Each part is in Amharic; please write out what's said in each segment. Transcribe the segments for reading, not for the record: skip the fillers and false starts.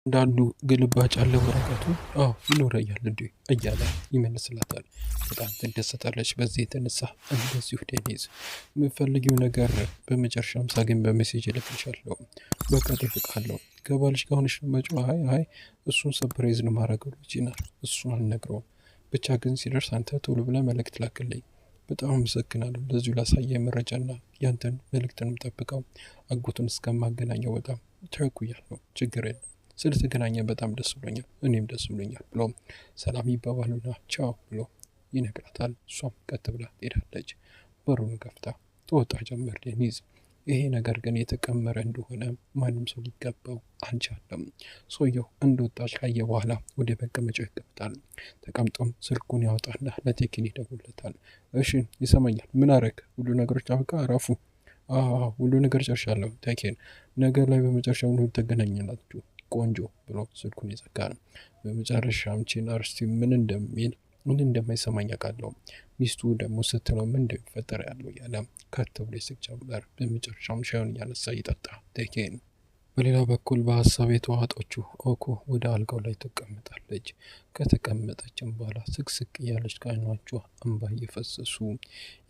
እንዳንዱ ግልባጭ አለ ወረቀቱ ይኖረኛል እንዴ እያለ ይመልስላታል። በጣም ትደሰታለች። በዚህ የተነሳ እንደዚሁ ዴኒዝ የምፈልጊው ነገር በመጨረሻም ሳገኝ በሜሴጅ እልክልሻለሁ። በቃ እጠብቅሃለሁ። ከባልሽ ጋር ሆነሽ ነው መጪው? አይ እሱን ሰርፕራይዝ ነው ማድረገው ይችላል። እሱን አልነግረውም። ብቻ ግን ሲደርስ አንተ ቶሎ ብለህ መልእክት ላክልኝ። በጣም አመሰግናለሁ ለዚሁ ላሳየ መረጃና ያንተን መልእክትንም ጠብቀው አጎቱን እስከማገናኘው በጣም ተኩያለሁ። ችግር የለም ስለተገናኘ በጣም ደስ ብሎኛል፣ እኔም ደስ ብሎኛል ብሎ ሰላም ይባባሉና ቻው ብሎ ይነግራታል። እሷም ቀጥ ብላ ትሄዳለች። በሩን ከፍታ ትወጣ ጀመር ዴኒዝ። ይሄ ነገር ግን የተቀመረ እንደሆነ ማንም ሰው ሊገባው አልቻለም። ሰውየው እንደወጣች ካየ በኋላ ወደ መቀመጫው ይቀመጣል። ተቀምጦም ስልኩን ያወጣና ለቴክኒ ይደውልለታል። እሺ ይሰማኛል፣ ምን አረግ? ሁሉ ነገሮች አበቃ? አረፉ? ሁሉ ነገር ጨርሻለሁ ቴኬን፣ ነገር ላይ በመጨረሻው ነው ተገናኘናችሁ ቆንጆ ብሎ ስልኩን ይዘጋ ነው። በመጨረሻም ቺን አርስቲ ምን እንደማይሰማኝ አውቃለሁ። ሚስቱ ደግሞ ስትለው ምን እንደሚፈጠር ያለው ያለ ከት ብሎ ሲጀመር በመጨረሻም ሻዩን እያነሳ ይጠጣ ቴኬን። በሌላ በኩል በሀሳብ የተዋጠችው ኦኮ ወደ አልጋው ላይ ትቀመጣለች። ከተቀመጠችም በኋላ ስቅስቅ እያለች ከዓይኖቿ እንባ እየፈሰሱ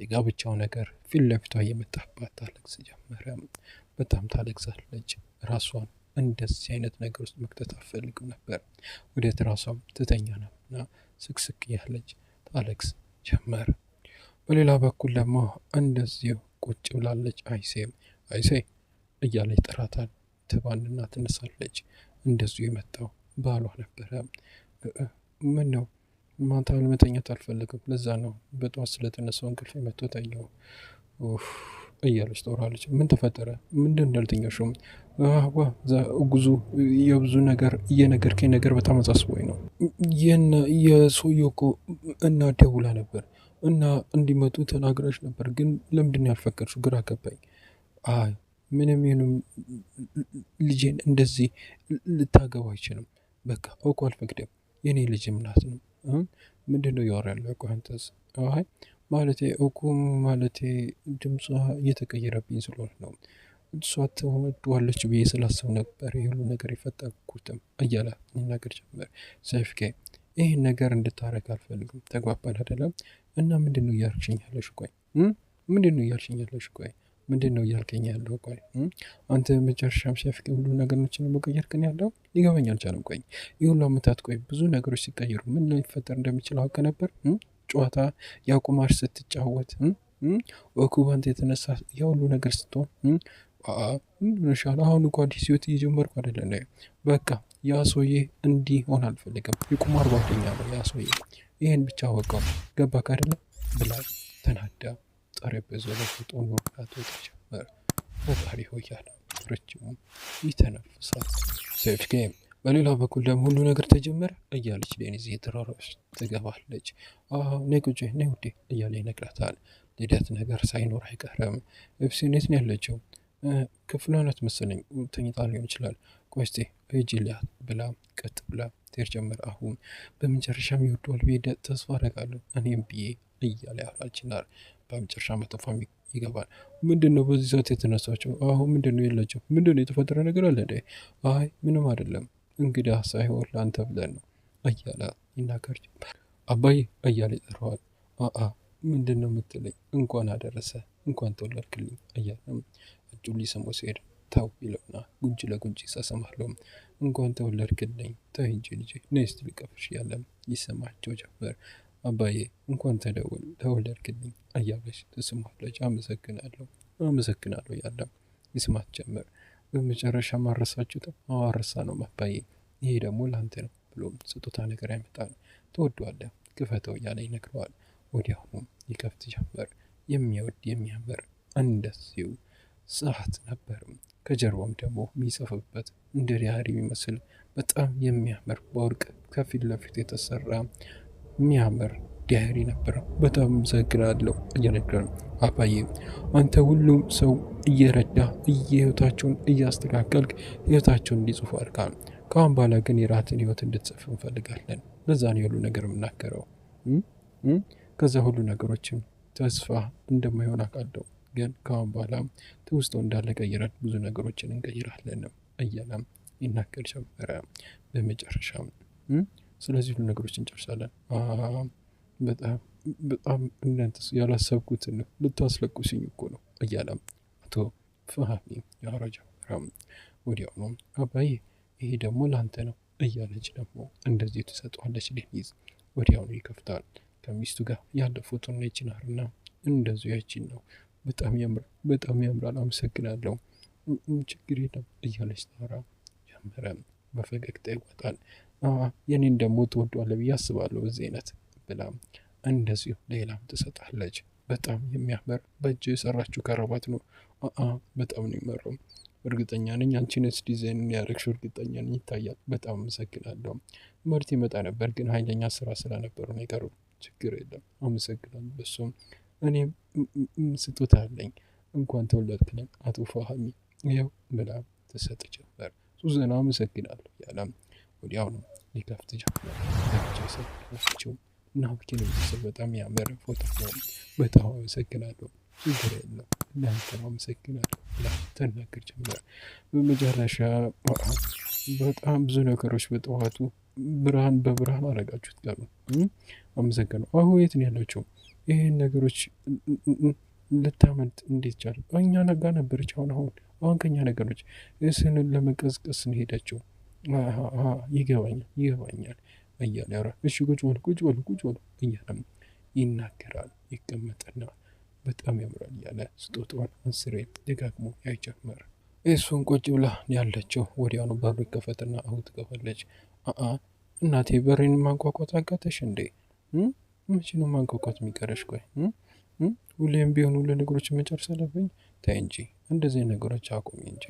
የጋብቻው ነገር ፊት ለፊቷ እየመጣባት ታለቅስ ጀመረ። በጣም ታለቅሳለች። ራሷን እንደዚህ አይነት ነገር ውስጥ መክተት አትፈልግም ነበር። ወደ ትራሷም ትተኛ ነውና ስቅስቅ እያለች ታለቅስ ጀመረ። በሌላ በኩል ደግሞ እንደዚሁ ቁጭ ብላለች። አይሴ እያለች ጠራታል። ትባንና ትነሳለች። እንደዚሁ የመጣው ባሏ ነበረ። ምን ነው ማታ ለመተኛት አልፈልግም፣ ለዛ ነው በጠዋት ስለተነሳው እንቅልፍ መጥቶ ተኛው እያለች ተወራለች። ምን ተፈጠረ? ምንድን እንዳልተኛሽም? ጉዙ የብዙ ነገር እየነገርከኝ ነገር በጣም አሳስቦኝ ነው። የሰውየው እኮ እና ደውላ ነበር እና እንዲመጡ ተናግራሽ ነበር፣ ግን ለምንድን ያልፈቀድሽው? ግራ ገባኝ። ምንም ይሁንም ልጄን እንደዚህ ልታገባ አይችልም። በቃ እኮ አልፈቅድም። የኔ ልጅም ናት ነው። ምንድን ነው ያወራ ያለው? አንተስ? ማለቴ እኮ ማለቴ ድምጿ እየተቀየረብኝ ስለሆነ ነው። እሷ ትወደዋለች ብዬ ስላሰብ ነበር የሁሉ ነገር የፈጠርኩትም እያለ ይናገር ጀመር። ሰይፍኬ ይህን ነገር እንድታረግ አልፈልግም። ተግባባን አይደለም? እና ምንድን ነው እያልሽኝ ያለሽ? ቆይ ምንድን ነው እያልሽኝ ያለሽ? ቆይ ምንድን ነው እያልከኝ ያለው? ቆይ አንተ መጨረሻም ሰይፍኬ ሁሉ ነገሮችን መቀየር ግን ያለው ሊገባኝ አልቻለም። ቆይ የሁሉ አመታት ቆይ ብዙ ነገሮች ሲቀየሩ ምን ሊፈጠር እንደሚችል አውቀ ነበር። ጨዋታ ያቁማሽ ስትጫወት በኩባንት የተነሳ ያሁሉ ነገር ስትሆን ምንሻል። አሁን እኮ አዲስ ህይወት እየጀመርኩ አይደለ? በቃ ያ ሰውዬ እንዲሆን አልፈልግም። የቁማር ጓደኛ ነው ያ ሰውዬ። ይህን ብቻ ወቀው ገባክ አይደለም ብላ ተናዳ ጠረጴዛ ላይ ፎቶን ወርቃት ጀመር። ፈጣሪ ሆይ ያለ ረጅሙ ይተነፍሳል ሴፍኬ። በሌላ በኩል ደግሞ ሁሉ ነገር ተጀመረ እያለች ዴኒዝ የተራራች ትገባለች። ነይ ቁጭ ነይ ውዴ እያለ ይነግራታል። ልደት ነገር ሳይኖር አይቀርም። እብሲኔት ነው ያለችው። ክፍሏ ናት መሰለኝ፣ ተኝታ ሊሆን ይችላል። ቆይ እስቲ ሂጂ ልያት ብላ ቀጥ ብላ ትሄድ ጀመር። አሁን በመጨረሻም ይወደዋል ብዬ ተስፋ አደርጋለሁ እኔም ብዬ እያለ ያወራችናል። በመጨረሻ መጥፋም ይገባል። ምንድን ነው በዚህ ሰዓት የተነሳቸው? አሁን ምንድን ነው የለችው? ምንድን ነው የተፈጠረ ነገር አለ እንዴ? አይ ምንም አይደለም እንግዳ ሳይሆን ለአንተ ብለን ነው እያለ ይናገር ጀመር። አባዬ እያለ ይጠራዋል። ምንድን ነው የምትለኝ? እንኳን አደረሰ እንኳን ተወለድክልኝ እያለም እጁን ሊስመው ሲሄድ ተው ይለውና ጉንጭ ለጉንጭ ይሳሰማለው። እንኳን ተወለድክልኝ ተይ እንጂ ልጄ ነይ እስቲ ልቀፍሽ እያለም ይሰማቸው ጀመር። አባዬ እንኳን ተወለድክልኝ እያለች ትስማለች። አመሰግናለሁ እያለም ይስማት ጀመር። በመጨረሻ ማረሳችሁትም? አረሳ ነው አባዬ፣ ይሄ ደግሞ ለአንተ ነው ብሎ ስጦታ ነገር ያመጣል። ትወደዋለህ ክፈተው እያለ ይነግረዋል። ወዲያውኑ ይከፍት ጀመር። የሚወድ የሚያምር እንደዚሁ ሰዓት ነበር። ከጀርባም ደግሞ የሚጽፍበት እንደ ዲያሪ የሚመስል በጣም የሚያምር በወርቅ ከፊት ለፊት የተሰራ የሚያምር ዲያሪ ነበር። በጣም አመሰግናለሁ እየነገረው አባዬ አንተ ሁሉም ሰው እየረዳ ህይወታቸውን እያስተካከልክ ህይወታቸውን እንዲጽፉ አድርጋል። ከአሁን በኋላ ግን የራትን ህይወት እንድትጽፍ እንፈልጋለን። ለዛ ነው የሁሉ ነገር የምናገረው። ከዛ ሁሉ ነገሮችን ተስፋ እንደማይሆን አውቃለሁ፣ ግን ከአሁን በኋላ ትውስታው እንዳለ ቀይረን ብዙ ነገሮችን እንቀይራለን እያለም ይናገር ጀመረ። በመጨረሻም ስለዚህ ሁሉ ነገሮች እንጨርሳለን። በጣም በጣም እናንተስ ያላሰብኩትን ነው ልታስለቁስኝ እኮ ነው እያለም አቶ ፈሃሚ ያወራ ጀመረ። ወዲያውኑ አባዬ ይሄ ደግሞ ላንተ ነው እያለች ደግሞ እንደዚህ ትሰጠዋለች። ዴኒዝ ወዲያውኑ ይከፍታል። ከሚስቱ ጋር ያለ ፎቶና ይችናርና እንደዚሁ ያችን ነው። በጣም ያምራል አመሰግናለሁ። ችግር የለም እያለች ታወራ ጀመረ። በፈገግታ ይወጣል። የኔን ደግሞ ትወዷለህ ብዬ አስባለሁ በዚህ አይነት ብላም እንደዚሁ ሌላም ትሰጣለች። በጣም የሚያምር በእጅ የሰራችው ከረባት ነው። በጣም ነው የሚመረው። እርግጠኛ ነኝ አንቺንስ ዲዛይን ያደረግሽው እርግጠኛ ነኝ ይታያል። በጣም አመሰግናለሁ። ምርት ይመጣ ነበር ግን ኃይለኛ ስራ ስለነበሩ ነው የቀረው። ችግር የለም አመሰግናለሁ። በሱም እኔም ስጦታ አለኝ እንኳን ተወለድክልኝ አቶ ፋሃሚ ይኸው ብላ ትሰጥ ጀመር። ሱዘና አመሰግናለሁ ያለም ወዲያውኑ ሊከፍት ጀመር። ለብቻ ሰጥቼው ናፕኪን ምስል በጣም ያምር ፎቶ ነው። በጣም አመሰግናለሁ። ችግር የለም ለአንተ አመሰግናለሁ ብላ ተናገር ጀመር። በመጨረሻ በጣም ብዙ ነገሮች በጠዋቱ ብርሃን በብርሃን አረጋችሁት ጋር አመሰግነው። አሁን የት ነው ያለችው? ይህን ነገሮች ልታመልጥ እንዴት ቻለ? እኛ ነጋ ነበረች። አሁን ከኛ ነገሮች እስንን ለመቀዝቀስ ሄደችው። ይገባኛል እያለ ያወራ። እሺ ቁጭ በሉ እያለም ይናገራል። ይቀመጥና በጣም ያምራል እያለ ስጦታዋን አንስሬ ደጋግሞ ያይጀመር። እሱን ቁጭ ብላ ያለችው ወዲያውኑ በሩ ይከፈትና ትገባለች። እናቴ በሬን ማንኳኳት አጋተሽ እንዴ? መቼ ነው ማንኳኳት የሚቀረሽ? ቆይ ሁሌም ቢሆኑ ለነገሮች መጨረስ አለብኝ። ታይ እንጂ እንደዚህ ነገሮች አቁሚ እንጂ።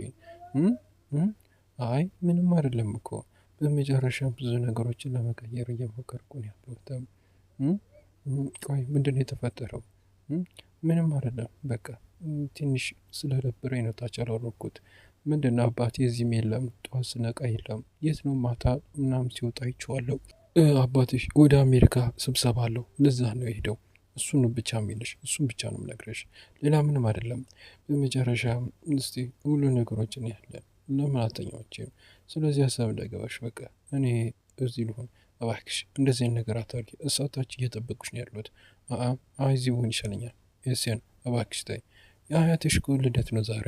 አይ ምንም አይደለም እኮ በመጨረሻ ብዙ ነገሮችን ለመቀየር እየሞከርኩ ነው ያለሁት። ቆይ ምንድን ነው የተፈጠረው? ምንም አይደለም በቃ ትንሽ ስለደበረኝ ነው ታች ያላወረድኩት። ምንድን ነው አባቴ እዚህም የለም፣ ጠዋት ስነቃ የለም። የት ነው? ማታ ምናምን ሲወጣ ይቼዋለሁ። አባትሽ ወደ አሜሪካ ስብሰባ አለው ለዛ ነው የሄደው። እሱን ብቻ የሚልሽ እሱን ብቻ ነው የምነግርሽ፣ ሌላ ምንም አይደለም። በመጨረሻ እስቲ ሁሉ ነገሮችን ያለን ለምን አልተኛዎችም? ስለዚህ ሀሳብ እንዳይገባሽ በቃ እኔ እዚህ ልሆን። እባክሽ እንደዚህ አይነት ነገር አታርጊ፣ እሳታች እየጠበቁሽ ነው ያሉት። እዚህ ብሆን ይሻለኛል። የሴን እባክሽ ታይ፣ የአያትሽ እኮ ልደት ነው ዛሬ።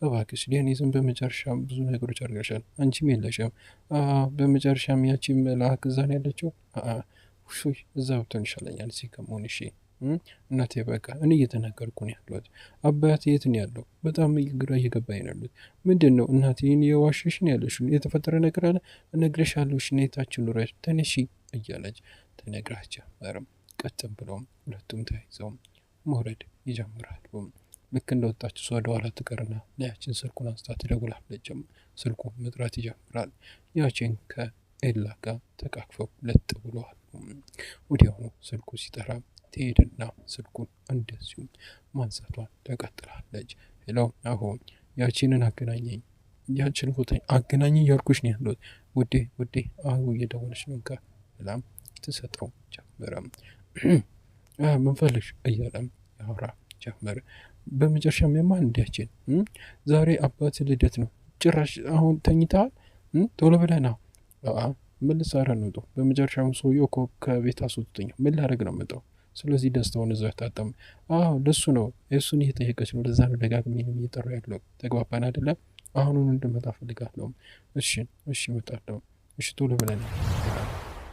እባክሽ ዴኒዝም በመጨረሻም ብዙ ነገሮች አድርገሻል፣ አንቺም የለሽም። በመጨረሻም ያቺ መልአክ እዛ ነው ያለችው። እዛ ብትሆን ይሻለኛል እዚህ ከመሆን። እሺ እናቴ በቃ እኔ እየተናገርኩ ነው ያለሁት። አባቴ የት ነው ያለው? በጣም ግራ እየገባኝ ነው ያሉት። ምንድን ነው እናቴ የዋሸሽ ነው ያለሽ? የተፈጠረ ነገር አለ? እነግርሻለሁ። እሺ ነይታችን ኑረሽ ተነሺ እያለች ተነግራች ጀመርም። ቀጥም ብለውም ሁለቱም ተያይዘውም መውረድ ይጀምራሉ። ልክ እንደወጣች እሷ ወደኋላ ትቀርና ለያችን ስልኩን አንስታ ትደውላለችም። ስልኩ መጥራት ይጀምራል። ያችን ከኤላ ጋር ተቃቅፈው ለጥ ብለዋል። ወዲያውኑ ስልኩ ሲጠራ ትሄድና ስልኩን እንደዚሁም ማንሳቷን ተቀጥላለች። ሄሎ አሁን ያቺንን አገናኘኝ፣ ያችን ቦታ አገናኘኝ እያልኩሽ ነው ያለሁት ውዴ አሁ እየደወለች ነው ጋር ብላም ትሰጠው ጀመረም። ምን ፈልግሽ እያለም ያወራ ጀመረ። በመጨረሻም የማን እንዲያችን ዛሬ አባት ልደት ነው፣ ጭራሽ አሁን ተኝተሃል? ቶሎ ብለህ ና። ምን ልትሰራ ነው? በመጨረሻም ሰውዬው እኮ ከቤት አስወጥቶኝ ምን ላደርግ ነው መጣው? ስለዚህ ደስታውን እዛው ያታጠም። ለሱ ነው፣ እሱን እየጠየቀች ነው። ለዛ ነው ደጋግሜ እየጠራ ያለው። ተግባባን አይደለም? አሁኑን እንድመጣ ፈልጋለሁ። እሺ እመጣለሁ። እሺ ቶሎ ብለህ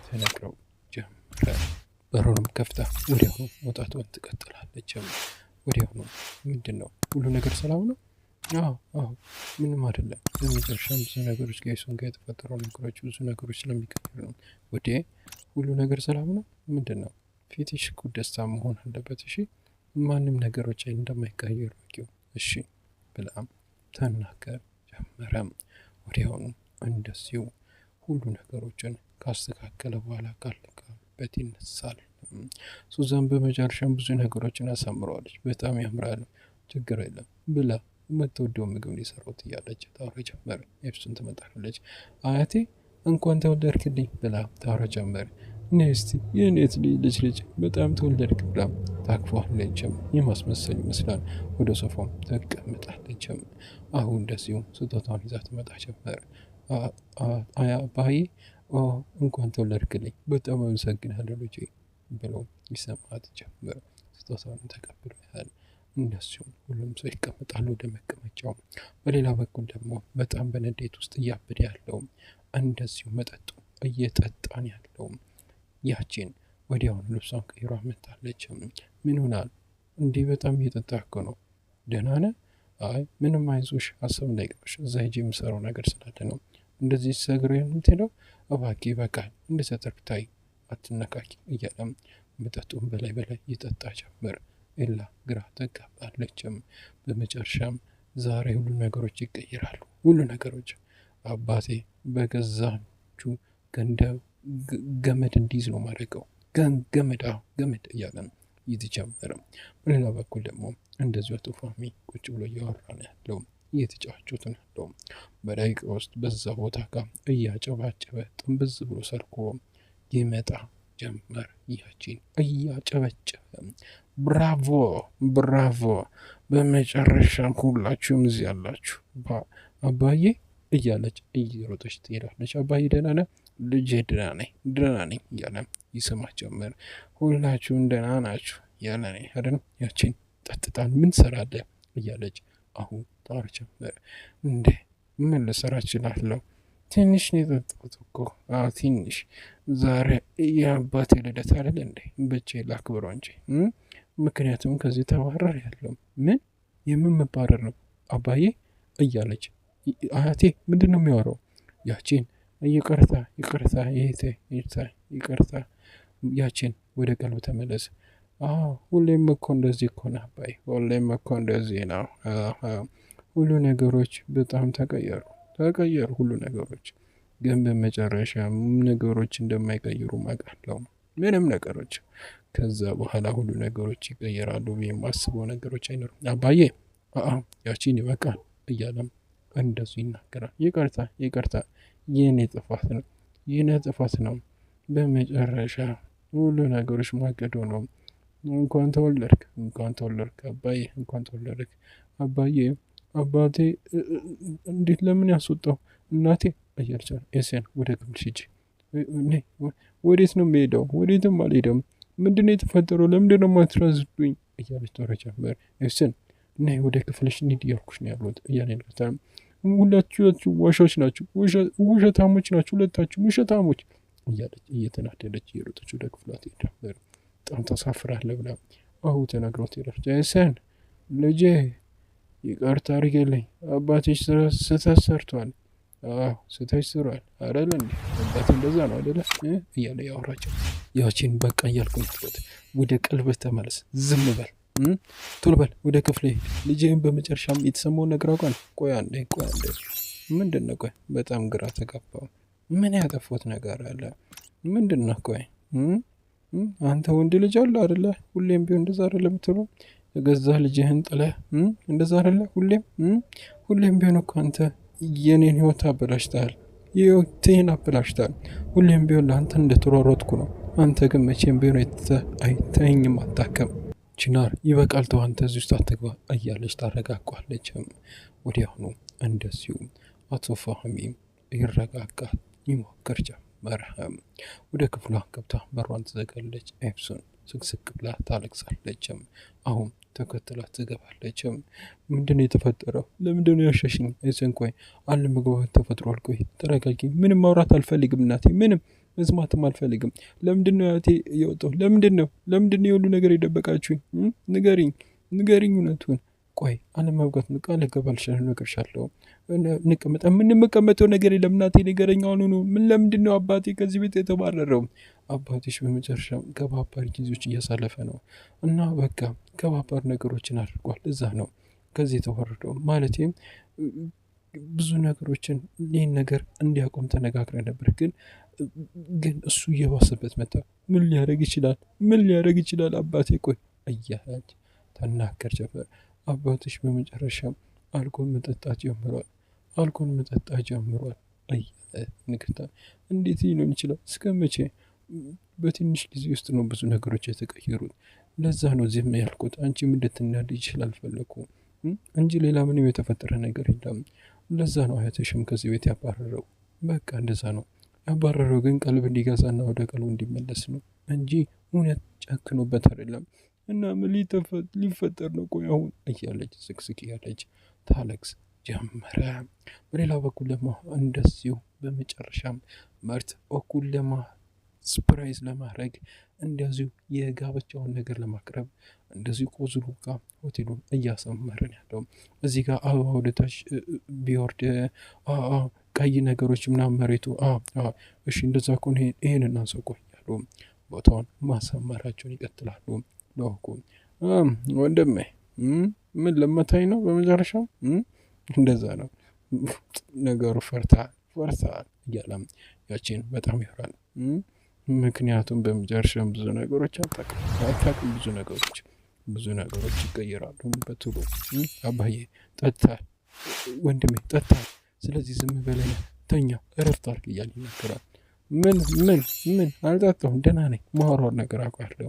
ተነግረው ጀመረ። በሩንም ከፍታ ወዲያውኑ መውጣቷን ትቀጥላለች። ወዲያውኑ ምንድን ነው ሁሉ ነገር ሰላም ነው? አዎ ምንም አይደለም። በመጨረሻም ብዙ ነገሮች ከሱን ጋር የተፈጠረው ነገሮች ብዙ ነገሮች ስለሚቀየሩ ነው። ወዴ ሁሉ ነገር ሰላም ነው? ምንድን ነው ፊትሽ እኮ ደስታ መሆን አለበት። እሺ ማንም ነገሮች እንደማይቀየሩ ወቂው። እሺ ብላም ተናገር ጀመረም። ወዲያውኑ እንደዚሁ ሁሉ ነገሮችን ካስተካከለ በኋላ ካለበት ይነሳል። ሱዛን በመጨረሻም ብዙ ነገሮችን አሳምረዋለች። በጣም ያምራሉ። ችግር የለም ብላ የምትወደው ምግብ ሊሰሩት እያለች ታወራ ጀመረ። ኤፍሱን ትመጣለች። አያቴ እንኳን ተወለድክልኝ ብላ ታወራ ጀመረ። እስቲ የኔት ልጅ በጣም ተወለድክ ብላ ታቅፏለችም። የማስመሰል ይመስላል። ወደ ሶፋም ተቀምጣለችም። አሁን እንደዚሁ ስጦታውን ይዛ ትመጣ ጀመረ። አባዬ እንኳን ተወለድክልኝ በጣም አመሰግናለሁ ልጄ ብሎ ይሰማት ጀመረ። ስጦታውን ተቀብሎ ያህል እንደዚሁም ሁሉም ሰው ይቀመጣሉ ወደ መቀመጫው። በሌላ በኩል ደግሞ በጣም በንዴት ውስጥ እያበደ ያለውም እንደዚሁ መጠጡ እየጠጣን ያለውም ያቺን ወዲያውኑ ልብሷን ቀይሯ መታለች። ምን ሆናል እንዲህ በጣም እየጠጣህ እኮ ነው? ደህና ነህ? አይ ምንም አይዞሽ፣ ሀሳብ እንዳይገባሽ እዛ ሄጄ የምሰራው ነገር ስላለ ነው እንደዚህ ሰግሮ የምትሄደው። እባክህ ይበቃል፣ እንደተጠርታይ አትነካኪ እያለም መጠጡን በላይ በላይ ይጠጣ ጀመር። ኤላ ግራ ተጋባለችም። በመጨረሻም ዛሬ ሁሉ ነገሮች ይቀየራሉ። ሁሉ ነገሮች አባቴ በገዛቹ ገመድ እንዲይዝ ነው ማድረገው። ገመድ እያለም ይትጀመርም። በሌላ በኩል ደግሞ እንደዚሁ አቶ ፋሚ ቁጭ ብሎ እያወራ ነው ያለው፣ እየተጫዋቹት ነው ያለው። በደቂቃ ውስጥ በዛ ቦታ ጋር እያጨባጨበ ጥንብዝ ብሎ ሰርኮ ይመጣ ጀመር። ያቺን እያጨበጨበ ብራቮ ብራቮ፣ በመጨረሻም ሁላችሁም እዚህ ያላችሁ አባዬ እያለች እየሮጠች ትሄዳለች። አባዬ ደህና ነህ? ልጄ ደህና ነኝ እያለ ይስማ ጀመር። ሁላችሁም ደህና ናችሁ ያለ ነኝ አይደል? ያቺን ጠጥታን ምን ሰራለህ እያለች አሁን ታወራ ጀመር። እንዴ ምን ልሰራ እችላለሁ? ትንሽ ነው የጠጣሁት እኮ። ትንሽ ዛሬ የአባቴ ልደት አይደል እንዴ? ብቻዬን ላክብረው እንጂ ምክንያቱም ከዚህ ተባረር ያለው። ምን የምንባረር ነው አባዬ እያለች አያቴ ምንድን ነው የሚያወራው? ያቺን ይቅርታ ይቅርታ፣ ያቺን ወደ ቀልብ ተመለስ። ሁሌም እኮ እንደዚህ እኮ ነው አባዬ፣ ሁሌም እኮ እንደዚህ ነው። ሁሉ ነገሮች በጣም ተቀየሩ ሁሉ ነገሮች። ግን በመጨረሻ ነገሮች እንደማይቀይሩ አውቃለሁ። ምንም ነገሮች ከዛ በኋላ ሁሉ ነገሮች ይቀየራሉ ብዬ የማስበው ነገሮች አይኖርም አባዬ። ያቺን ይበቃል እያለም እንደሱ ይናገራል። ይቅርታ የኔ ጥፋት ነው። በመጨረሻ ሁሉ ነገሮች ማገዶ ነው። እንኳን ተወለድክ አባዬ፣ እንኳን ተወለድክ አባዬ። አባቴ እንዴት ለምን ያስወጣው እናቴ እያለች ኤሴን ወደ ክፍልሽ ሂጂ። ወዴት ነው የሚሄደው? ወዴትም አልሄደም። ምንድነው የተፈጠረው? ለምንድን ነው የማትረዝዱኝ? እያለች ተወረ ጀመር። ኤሴን እና ወደ ክፍልሽ እንሂድ እያልኩሽ ነው ያሉት እያለ ይልከታል። ሁላችሁ ዋሾች ናችሁ፣ ውሸታሞች ናችሁ፣ ሁለታችሁ ውሸታሞች እያለች እየተናደደች እየሮጠች ወደ ክፍሏ ትሄድ ነበር። በጣም ታሳፍራለህ ብላ ተናግሮት ሄደች። ኤሴን ልጄ ይቅርታ አድርጌልኝ፣ አባትሽ ስህተት ሰርቷል። ስህተት ስሯል አይደለ እንዴ? አባቴ እንደዛ ነው አይደለ እያለ ያወራቸው። ያቺን በቃ እያልኩኝ ትሎት ወደ ቀልብህ ተመለስ፣ ዝም በል፣ ቶሎ በል ወደ ክፍል ሄድ። ልጅህን በመጨረሻም የተሰማውን ነገር አውቃል። ቆይ አንዴ ምንድን ነው? ቆይ በጣም ግራ ተጋባው። ምን ያጠፉት ነገር አለ? ምንድን ነው? ቆይ አንተ ወንድ ልጅ አለ አይደለ? ሁሌም ቢሆን እንደዛ አይደለ የምትለው? የገዛ ልጅህን ጥለህ እንደዛ አይደለ? ሁሌም ቢሆን እኮ አንተ የኔን ህይወት አበላሽታል፣ ህይወቴን አበላሽታል። ሁሌም ቢሆን ለአንተ እንደተሯሯጥኩ ነው። አንተ ግን መቼም ቢሆን አይተኸኝም፣ አታከም። ችናር ይበቃል፣ ተው አንተ እዚህ ውስጥ አትግባ እያለች ታረጋጓለች። ወዲያውኑ እንደዚሁ አቶ ፋህሚም ይረጋጋ ይሞክር ጀመረ። ወደ ክፍሏ ገብታ በሯን ትዘጋለች። ኤፍሱን ስቅስቅ ብላ ታለቅሳለች። አሁን ተከትላት ትገባለች። ምንድነው የተፈጠረው? ለምንድነው ያሸሽኝ? ኤሰን ቆይ አለመግባባት ተፈጥሯል። ቆይ ተረጋጊ። ምንም ማውራት አልፈልግም እናቴ፣ ምንም መስማትም አልፈልግም። ለምንድነው ያቴ የወጣው? ለምንድነው የሁሉ ነገር የደበቃችሁኝ? ንገሪኝ እውነቱን። ቆይ አለመግባት ነው። ቃል እገባልሻለሁ፣ እነግርሻለሁ። እንቀመጣ። የምንቀመጠው ነገር የለም እናቴ፣ ንገረኝ አሁን ነው። ለምንድነው አባቴ ከዚህ ቤት የተባረረው? አባቴሽ በመጨረሻ ከባባር ጊዜዎች እያሳለፈ ነው እና በቃ ከባባር ነገሮችን አድርጓል። እዛ ነው ከዚህ የተወረደው። ማለቴም ብዙ ነገሮችን ይህን ነገር እንዲያቆም ተነጋግረን ነበር፣ ግን እሱ እየባሰበት መጣ። ምን ሊያደርግ ይችላል አባቴ? ቆይ እያለች ተናገር ጀመር። አባትሽ በመጨረሻም አልኮል መጠጣት ጀምሯል እያለ ንግታ። እንዴት ሊሆን ይችላል? እስከ መቼ? በትንሽ ጊዜ ውስጥ ነው ብዙ ነገሮች የተቀየሩት። ለዛ ነው ዝም ያልኩት። አንቺም እንድትናደጂ አልፈለኩም እንጂ ሌላ ምንም የተፈጠረ ነገር የለም። ለዛ ነው አያተሽም ከዚህ ቤት ያባረረው በቃ እንደዛ ነው። ያባረረው ግን ቀልብ እንዲገዛና ወደ ቀልቡ እንዲመለስ ነው እንጂ እውነት ጨክኖበት አይደለም። እና ምን ሊፈጠር ነው ቆይ አሁን እያለች ስቅስቅ እያለች ታለቅስ ጀመረ። በሌላ በኩል ደግሞ እንደዚሁ በመጨረሻም መርት እኩል ስፕራይዝ ለማድረግ እንደዚሁ የጋብቻውን ነገር ለማቅረብ እንደዚሁ ከዙሩ ጋር ሆቴሉን እያሰመረን ያለው እዚህ ጋር አበባ ወደታች ቢወርድ ቀይ ነገሮች ምናምን መሬቱ እሺ እንደዛ ከሆነ ይሄን እናንሰው ቆይ ያሉ ቦታውን ማሰመራቸውን ይቀጥላሉ። ለወኩ ወንድሜ ምን ለመታኝ ነው በመጨረሻው እንደዛ ነው ነገሩ ፈርታል እያለም ያቺን በጣም ይሆራል። ምክንያቱም በመጨረሻም ብዙ ነገሮች አታውቅም ብዙ ነገሮች ይቀየራሉ በቶሎ። አባዬ ጠጥታል፣ ወንድሜ ጠጥታል፣ ስለዚህ ዝም በለኝ ተኛ እረፍት አድርግ እያለ ይናገራል። ምን አልጠጣሁም ደህና ነኝ ማወራውን ነገር አውቃለሁ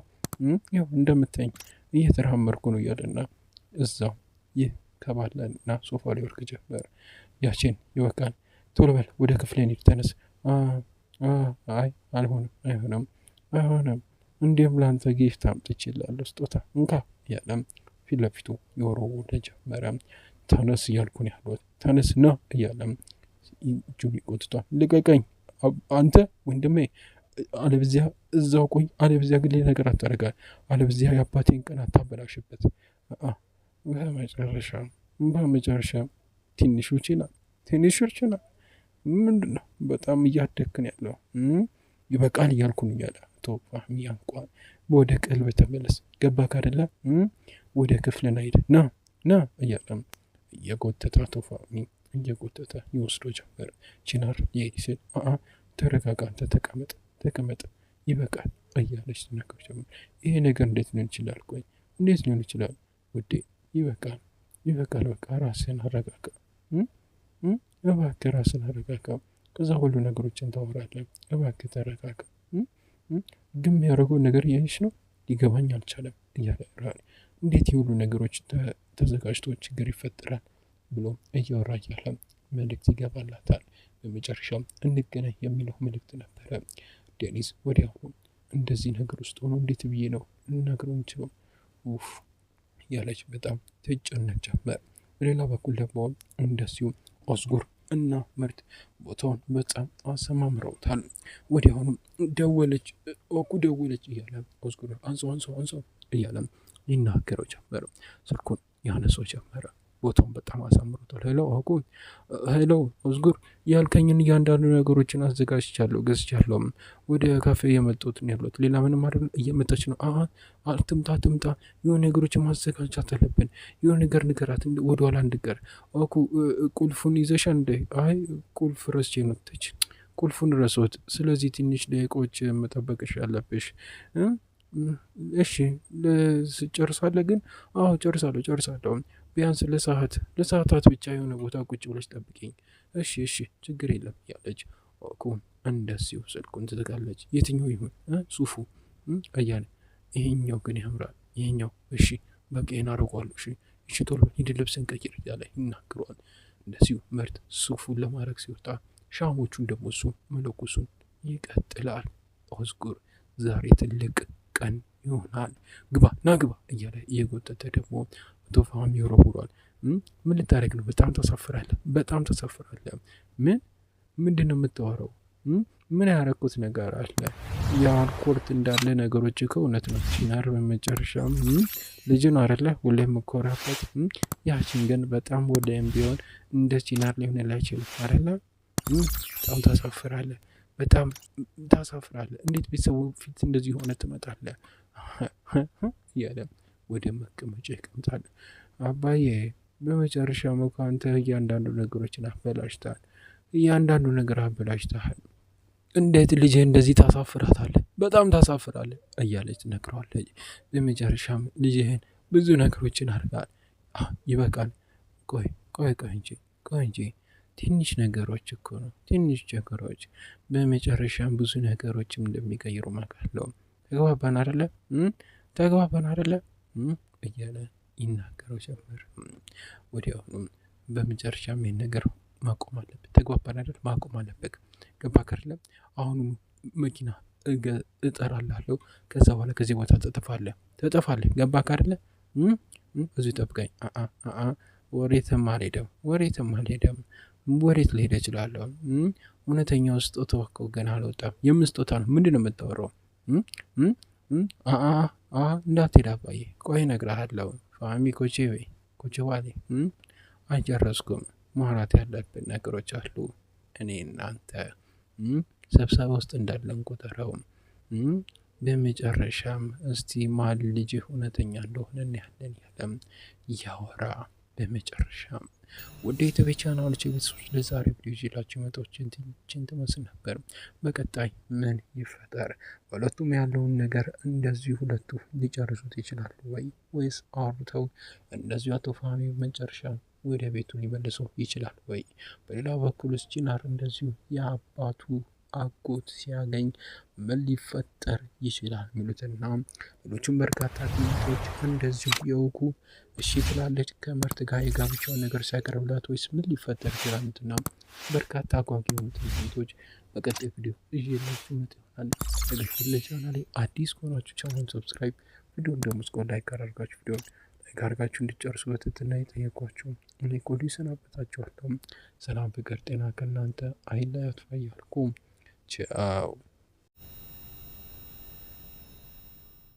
ያው እንደምታኝ እየተራመድኩ ነው እያለና እዛው ይህ ከባለና ሶፋ ላይ ወርቅ ጀመረ። ያችን ይወቃል ቶሎ በል ወደ ክፍሌ እንሂድ ተነስ። አይ አይሆንም እንዲህም ለአንተ ጊፍት አምጥቼልሃለሁ ስጦታ እንካ እያለም ፊት ለፊቱ የወረወረ ጀመረ። ተነስ እያልኩን ያሉት ተነስ ነው እያለም እጁን ይቆጥቷል። ልቀቀኝ አንተ ወንድሜ አለበዚያ እዛው ቆይ፣ አለበዚያ ግን ሌላ ነገር አታደርጋል፣ አለበዚያ የአባቴን ቀን አታበላሽበት። በመጨረሻ ትንሹ ይችላል ምንድን ነው በጣም እያደግክን ያለው ይበቃል እያልኩን እያለ ፋህሚ ያንቋል። ወደ ቀልብ ተመለስ ገባክ አይደለ ወደ ክፍልን አይድ ና እያለም እየጎተተ ፋህሚ እየጎተተ ይወስዶ ጀመረ። ቺናር የዲስል ተረጋጋ አንተ ተቀመጥ ይበቃል እያለች ትነገር ጀመር። ይሄ ነገር እንዴት ሊሆን ይችላል? ቆይ እንዴት ሊሆን ይችላል ውዴ? ይበቃል በቃ ራስህን አረጋጋ እባክህ ራስህን አረጋጋ። ከዛ ሁሉ ነገሮችን ታወራለህ። እባክህ ተረጋጋ። ግን የሚያደርገው ነገር እያየሽ ነው ሊገባኝ አልቻለም እያለ እንዴት የሁሉ ነገሮች ተዘጋጅቶ ችግር ይፈጠራል ብሎ እያወራ እያለ መልእክት ይገባላታል። በመጨረሻም እንገናኝ የሚለው መልእክት ነበረ። ዴኒስ ወዲያውኑ እንደዚህ ነገር ውስጥ ሆኖ እንዴት ብዬ ነው ልናገረው የምችለው ያለች በጣም ትጨነቅ ጀመር። በሌላ በኩል ደግሞ እንደዚሁ ኦዝጉር እና መርት ቦታውን በጣም አሰማምረውታል። ወዲያውኑ ደወለች እያለ ኦዝጉር አንሶ እያለም ይናገረው ጀመረ። ስልኩን ያነሰው ጀመረ። ቦታውን በጣም አሳምሮታል። ሄሎ ኦዝጉር ያልከኝን እያንዳንዱ ነገሮችን አዘጋጅቻለሁ፣ ገዝቻለሁ። ወደ ካፌ የመጡት ነው ያሉት። ሌላ ምንም አይደለም። እየመጣች ነው። ትምጣ የሆነ ነገሮችን ማዘጋጃት አለብን። የሆነ ነገር ንገራት ወደኋላ እንድቀር። ቁልፉን ይዘሻ እንደ ቁልፍ ረስቼ ነው ቁልፉን ረሶት። ስለዚህ ትንሽ ደቂቆች መጠበቅሽ አለብሽ። እሺ ጨርሳለህ? ግን ጨርሳለሁ። ቢያንስ ለሰዓታት ብቻ የሆነ ቦታ ቁጭ ብለሽ ጠብቂኝ። እሺ ችግር የለም ያለች እንደዚሁ ስልኩን ትዘጋለች። የትኛው ይሁን ሱፉ እያለ ይሄኛው ግን ያምራል ይሄኛው እሺ በቃ እናደርገዋለሁ። እሺ ቶሎ ሂድ ልብስን ቀይር እያለ ይናገረዋል። እንደዚሁ ምርት ሱፉን ለማድረግ ሲወጣ ሻሞቹን ደግሞ እሱ መለኮሱን ይቀጥላል። ኦዝጉር ዛሬ ትልቅ ቀን ይሆናል፣ ግባ እያለ እየጎተተ ደግሞ ቶፋም ይወረውሯል። ምን ልታደርግ ነው? በጣም ተሳፍራለህ። ምንድን ነው የምታወራው? ምን ያረኩት ነገር አለ? የአልኮርት እንዳለ ነገሮች ከእውነት ነው። ቺናር በመጨረሻም ልጅን አረለ ሁሌ የምኮራበት ያችን ግን በጣም ወደም ቢሆን እንደ ቺናር ሊሆን ላይችል አረለ። በጣም ታሳፍራለህ። እንዴት ቤተሰቡ ፊት እንደዚህ ሆነ ትመጣለህ? እያለ ወደ መቀመጫ ይቀምጣል። አባዬ በመጨረሻ አንተ እያንዳንዱ ነገሮችን አበላሽታል። እንዴት ልጅ እንደዚህ ታሳፍራታለህ? በጣም ታሳፍራለህ እያለች ትነግረዋለች። በመጨረሻም ልጅህን ብዙ ነገሮችን አድርጋል። ይበቃል። ቆይ እንጂ ትንሽ ነገሮች እኮ ነው፣ ትንሽ ችግሮች በመጨረሻም ብዙ ነገሮችም እንደሚቀይሩ ማቃለው። ተግባባን አይደለ እያለ ይናገረው ጀመር። ወዲያውኑም በመጨረሻም ይህን ነገር ማቆም አለብህ። ተግባባን አይደል? ማቆም አለብህ። ገባህ አይደለም? አሁኑ መኪና እጠራልሃለሁ። ከዛ በኋላ ከዚህ ቦታ ትጠፋለህ። ገባህ አይደለ? እዚሁ ጠብቀኝ። ወዴትም አልሄድም። ወዴት ልሄድ እችላለሁ? እውነተኛው ስጦታው እኮ ገና አልወጣም። የምን ስጦታ ነው? ምንድን ነው የምታወራው? እንዳትሄድ አባዬ፣ ቆይ እነግርሃለሁ። ፋሚ ኮቼ ዋሌ አልጨረስኩም። ማውራት ያለብን ነገሮች አሉ። እኔ እናንተ ስብሰባ ውስጥ እንዳለን ቁጠረው። በመጨረሻም እስቲ ማን ልጅህ እውነተኛ እንደሆነ እናያለን ያለም እያወራ በመጨረሻም ወደ ዩቲዩብ ቻናሎች ቤተሰቦች ለዛሬ ቪዲዮ ይዤላችሁ የመጣሁትን ትመስል ነበር። በቀጣይ ምን ይፈጠር? ሁለቱም ያለውን ነገር እንደዚሁ ሁለቱ ሊጨርሱት ይችላሉ ወይስ አውርተው እንደዚሁ አቶ ፋሚ መጨረሻ ወደ ቤቱ ሊመልሰው ይችላል ወይ? በሌላ በኩል ቺናር እንደዚሁ የአባቱ አጎት ሲያገኝ ምን ሊፈጠር ይችላል የሚሉትና ሌሎችም በርካታ ጥያቄዎች እንደዚሁ የውጉ እሺ ትላለች ከመርት ጋር የጋብቻውን ነገር ሲያቀርብላት ወይስ ምን ሊፈጠር ይችላል እና በርካታ አጓጊ የሆኑ ጥያቄዎች በቀጣይ ቪዲዮ ይዤላችሁ ይሆናል። ለቻናሌ አዲስ ከሆናችሁ ቻናል ሰብስክራይብ፣ ቪዲዮን ደግሞ እስከ ላይክ አድርጋችሁ ቪዲዮን ላይክ አድርጋችሁ እንዲጨርሱ በትህትና የጠየኳችሁ እኔ ኮዲ ሰናበታችኋለሁ። ሰላም፣ ፍቅር፣ ጤና ከእናንተ አይለያት እያልኩ ቻው።